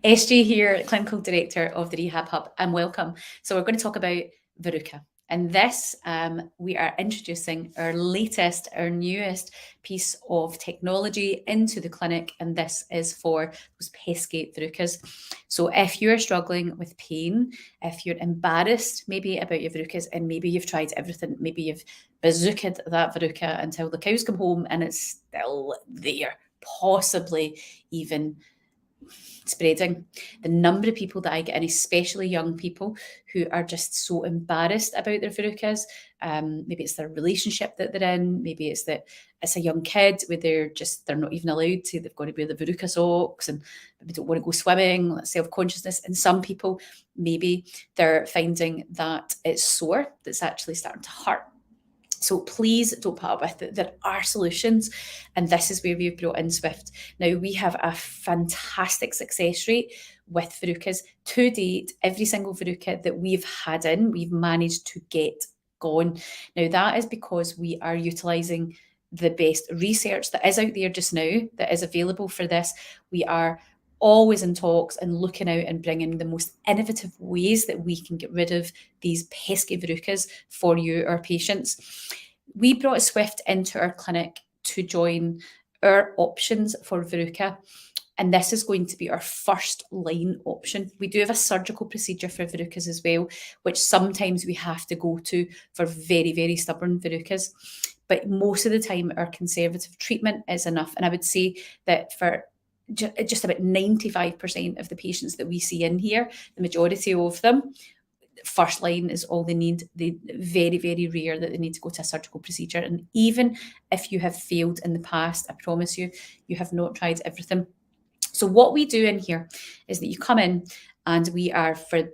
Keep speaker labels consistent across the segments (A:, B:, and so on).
A: SJ here, Clinical Director of the Rehab Hub, and welcome. So we're going to talk about Verruca. And this, we are introducing our latest, our newest piece of technology into the clinic, and this is for those pesky verrucas. So if you're struggling with pain, if you're embarrassed maybe about your verrucas, and maybe you've tried everything, maybe you've bazookaed that verruca until the cows come home and it's still there, possibly even spreading. The number of people that I get in, especially young people who are just so embarrassed about their verrucas. Maybe it's their relationship that they're in. Maybe it's that it's a young kid where they're not even allowed to. They've got to wear the verruca socks and maybe don't want to go swimming. Self-consciousness. And some people, maybe they're finding that it's sore, that's actually starting to hurt. So please don't put up with it. There are solutions, and this is where we've brought in Swift. Now, we have a fantastic success rate with verrucas. To date, every single verruca that we've had in, we've managed to get gone. Now, that is because we are utilising the best research that is out there just now, that is available for this. We are always in talks and looking out and bringing the most innovative ways that we can get rid of these pesky verrucas for you, our patients. We brought Swift into our clinic to join our options for verruca, and this is going to be our first line option. We do have a surgical procedure for verrucas as well, which sometimes we have to go to for very, very stubborn verrucas. But most of the time, our conservative treatment is enough. And I would say that for just about 95% of the patients that we see in here, the majority of them, first line is all they need. They very, very rare that they need to go to a surgical procedure. And even if you have failed in the past, I promise you, you have not tried everything. So what we do in here is that you come in and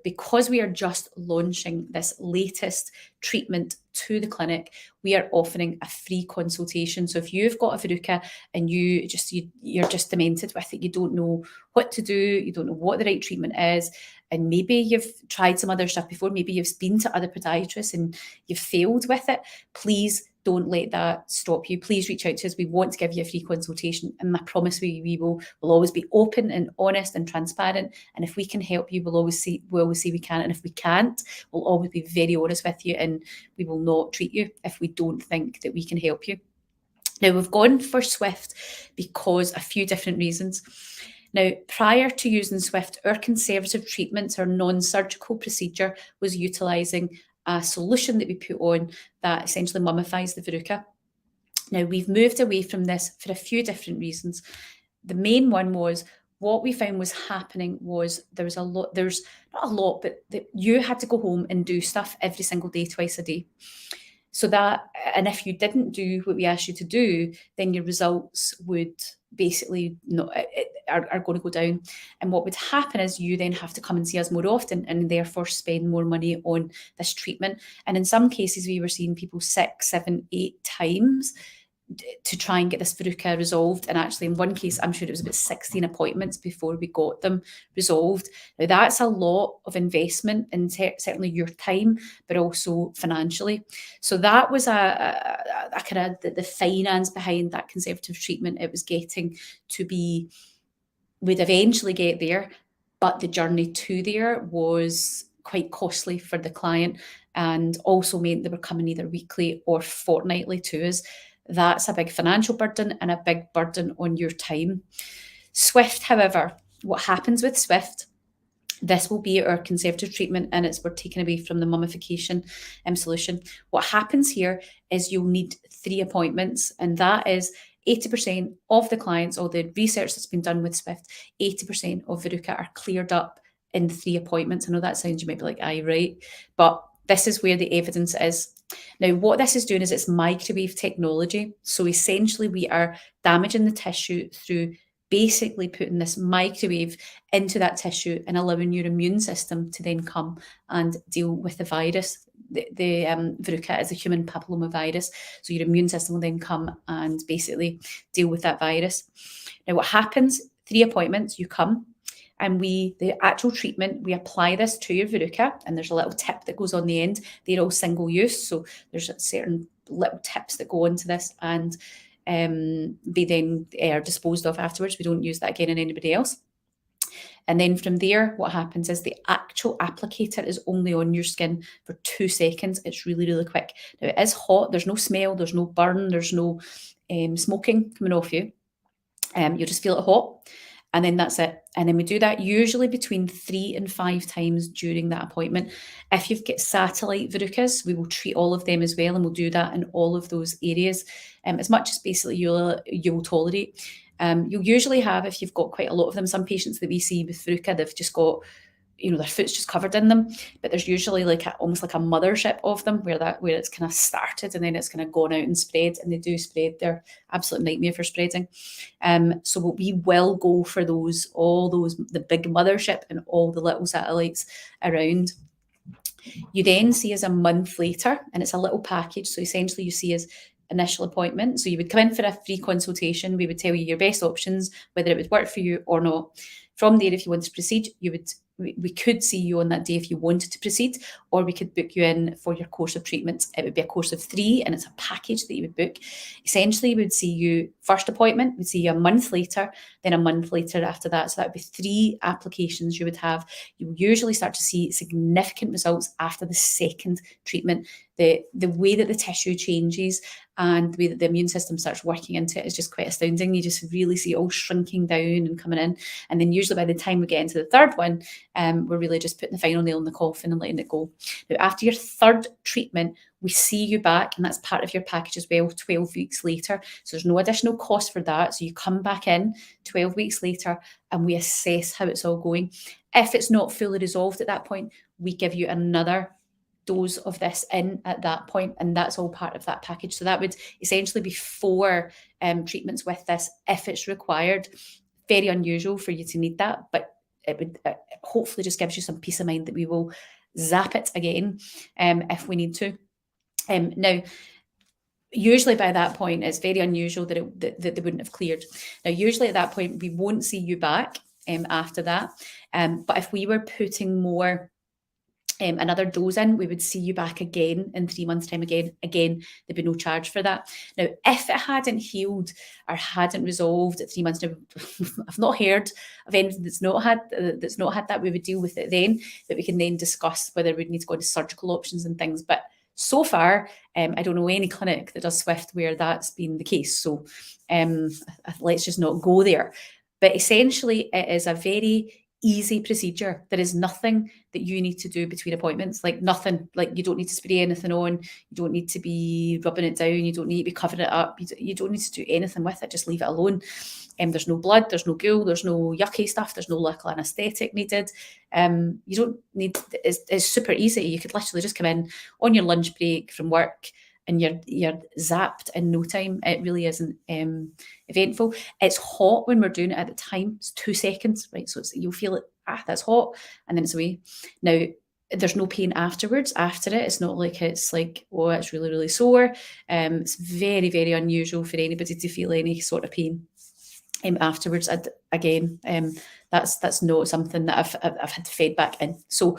A: because we are just launching this latest treatment to the clinic, we are offering a free consultation. So if you've got a verruca and you're just demented with it, you don't know what to do, you don't know what the right treatment is, and maybe you've tried some other stuff before, maybe you've been to other podiatrists and you've failed with it, please don't let that stop you. Please reach out to us. We want to give you a free consultation. And I promise we will always be open and honest and transparent. And if we can help you, we'll always say we can. And if we can't, we'll always be very honest with you, and we will not treat you if we don't think that we can help you. Now, we've gone for Swift because a few different reasons. Now, prior to using Swift, our conservative treatments, our non-surgical procedure, was utilising a solution that we put on that essentially mummifies the verruca. Now, we've moved away from this for a few different reasons. The main one was what we found was happening was there's not a lot, but that you had to go home and do stuff every single day, twice a day. And if you didn't do what we asked you to do, then your results would basically are going to go down. And what would happen is you then have to come and see us more often and therefore spend more money on this treatment. And in some cases, we were seeing people 6, 7, 8 times to try and get this verruca resolved. And actually, in one case, I'm sure it was about 16 appointments before we got them resolved. Now, that's a lot of investment in certainly your time, but also financially. So that was a kind of the finance behind that conservative treatment. It was getting to be, we'd eventually get there, but the journey to there was quite costly for the client, and also meant they were coming either weekly or fortnightly to us. That's a big financial burden and a big burden on your time. Swift, however, what happens with Swift, this will be our conservative treatment, and we're taken away from the mummification solution. What happens here is you'll need 3 appointments, and that is 80% of the clients, or the research that's been done with Swift, 80% of verruca are cleared up in 3 appointments. I know that sounds, you might be like, aye, right. But this is where the evidence is. Now, what this is doing is it's microwave technology. So essentially, we are damaging the tissue through basically putting this microwave into that tissue and allowing your immune system to then come and deal with the virus. The verruca is a human papillomavirus. So your immune system will then come and basically deal with that virus. Now, what happens, 3 appointments, you come, and the actual treatment, we apply this to your verruca, and there's a little tip that goes on the end. They're all single use, so there's certain little tips that go into this, and they then are disposed of afterwards. We don't use that again in anybody else. And then from there, what happens is the actual applicator is only on your skin for 2 seconds. It's really, really quick. Now, it is hot. There's no smell. There's no burn. There's no smoking coming off you. You'll just feel it hot, and then that's it. And then we do that usually between 3 and 5 times during that appointment. If you've got satellite verrucas, we will treat all of them as well, and we'll do that in all of those areas, as much as basically you'll tolerate. You'll usually have, if you've got quite a lot of them, some patients that we see with verruca, they've just got, their foot's just covered in them, but there's usually almost like a mothership of them where it's kind of started and then it's kind of gone out and spread, and they do spread. They're absolute nightmare for spreading. So we will go for all those, the big mothership and all the little satellites around. You then see us a month later, and it's a little package. So essentially you see us initial appointment. So you would come in for a free consultation. We would tell you your best options, whether it would work for you or not. From there, if you want to proceed, we could see you on that day if you wanted to proceed, or we could book you in for your course of treatment. It would be a course of 3, and it's a package that you would book. Essentially, we would see you first appointment, we'd see you a month later, then a month later after that. So that would be 3 applications you would have. You will usually start to see significant results after the second treatment. The way that the tissue changes and the way that the immune system starts working into it is just quite astounding. You just really see it all shrinking down and coming in. And then usually by the time we get into the third one, we're really just putting the final nail in the coffin and letting it go. Now, after your third treatment, we see you back, and that's part of your package as well, 12 weeks later. So there's no additional cost for that. So you come back in 12 weeks later and we assess how it's all going. If it's not fully resolved at that point, we give you another dose of this in at that point, and that's all part of that package. So that would essentially be 4 treatments with this if it's required. Very unusual for you to need that, but it would hopefully just gives you some peace of mind that we will zap it again if we need to. Now, usually by that point, it's very unusual that they wouldn't have cleared. Now, usually at that point, we won't see you back after that. But if we were putting more another dose in, we would see you back again in 3 months' time again. There'd be no charge for that. Now, if it hadn't healed or hadn't resolved at 3 months, now, I've not heard of anything that's not had that. We would deal with it then, but we can then discuss whether we'd need to go into surgical options and things. But so far, I don't know any clinic that does Swift where that's been the case. So let's just not go there. But essentially, it is a very easy procedure. There is nothing that you need to do between appointments, like nothing. Like you don't need to spray anything on, you don't need to be rubbing it down, you don't need to be covering it up, you don't need to do anything with it, just leave it alone. There's no blood, there's no ghoul, there's no yucky stuff, there's no local anaesthetic needed. You don't need, it's super easy. You could literally just come in on your lunch break from work and you're zapped in no time. It really isn't eventful. It's hot when we're doing it at the time. It's 2 seconds, right? So you'll feel it, that's hot, and then it's away. Now, there's no pain afterwards, after it. It's not like it's like, oh, it's really, really sore. It's very, very unusual for anybody to feel any sort of pain afterwards. Again, that's not something that I've had fed back in. So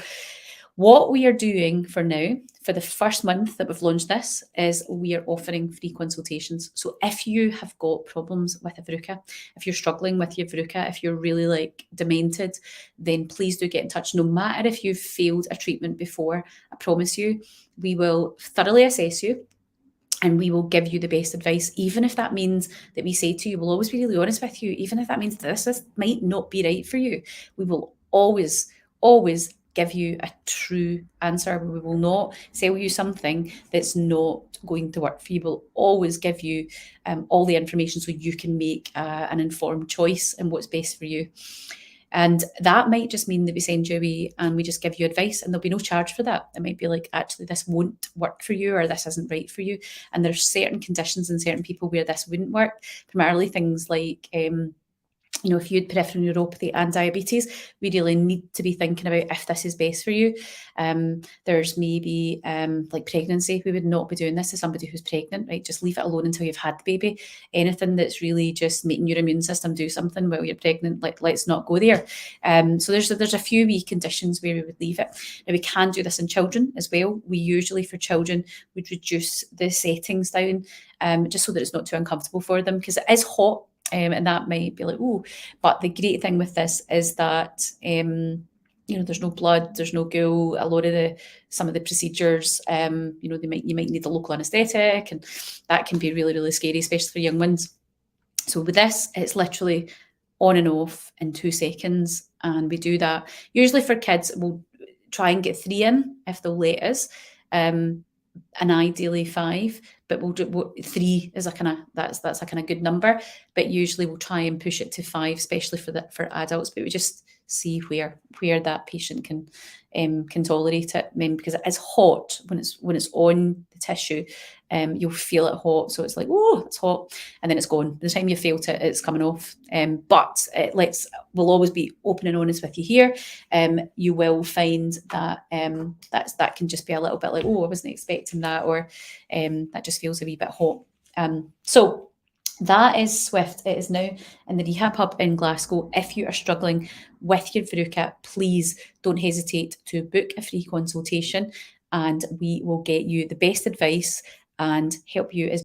A: what we are doing for now, for the first month that we've launched this, is we are offering free consultations. So if you have got problems with a verruca, if you're struggling with your verruca, if you're really demented, then please do get in touch. No matter if you've failed a treatment before, I promise you, we will thoroughly assess you and we will give you the best advice, even if that means that we say to you, we'll always be really honest with you, even if that means this might not be right for you. We will always give you a true answer. We will not sell you something that's not going to work for you. We'll always give you all the information so you can make an informed choice in what's best for you. And that might just mean that we send you away and we just give you advice, and there'll be no charge for that. It might be like, actually, this won't work for you, or this isn't right for you. And there's certain conditions in certain people where this wouldn't work, primarily things like if you had peripheral neuropathy and diabetes, we really need to be thinking about if this is best for you. There's maybe like pregnancy. We would not be doing this to somebody who's pregnant, right? Just leave it alone until you've had the baby. Anything that's really just making your immune system do something while you're pregnant, let's not go there. So there's a few wee conditions where we would leave it. Now, we can do this in children as well. We usually, for children, would reduce the settings down just so that it's not too uncomfortable for them, because it is hot. And that might be like, oh, but the great thing with this is that there's no blood, there's no ghoul. A lot of some of the procedures, you might need a local anaesthetic, and that can be really, really scary, especially for young ones. So with this, it's literally on and off in 2 seconds, and we do that. Usually for kids, we'll try and get 3 in if they'll let us. And ideally 5, but we'll do 3 is a kind of that's a kind of good number. But usually we'll try and push it to 5, especially for adults. But we just see where that patient can tolerate it, because it is hot when it's on the tissue. You'll feel it hot, so it's like, oh, it's hot, and then it's gone. By the time you felt it, it's coming off. But we'll always be open and honest with you here. You will find that that can just be a little bit like, oh, I wasn't expecting that, or that just feels a wee bit hot. So that is Swift. It is now in the Rehab Hub in Glasgow. If you are struggling with your verruca, please don't hesitate to book a free consultation, and we will get you the best advice and help you as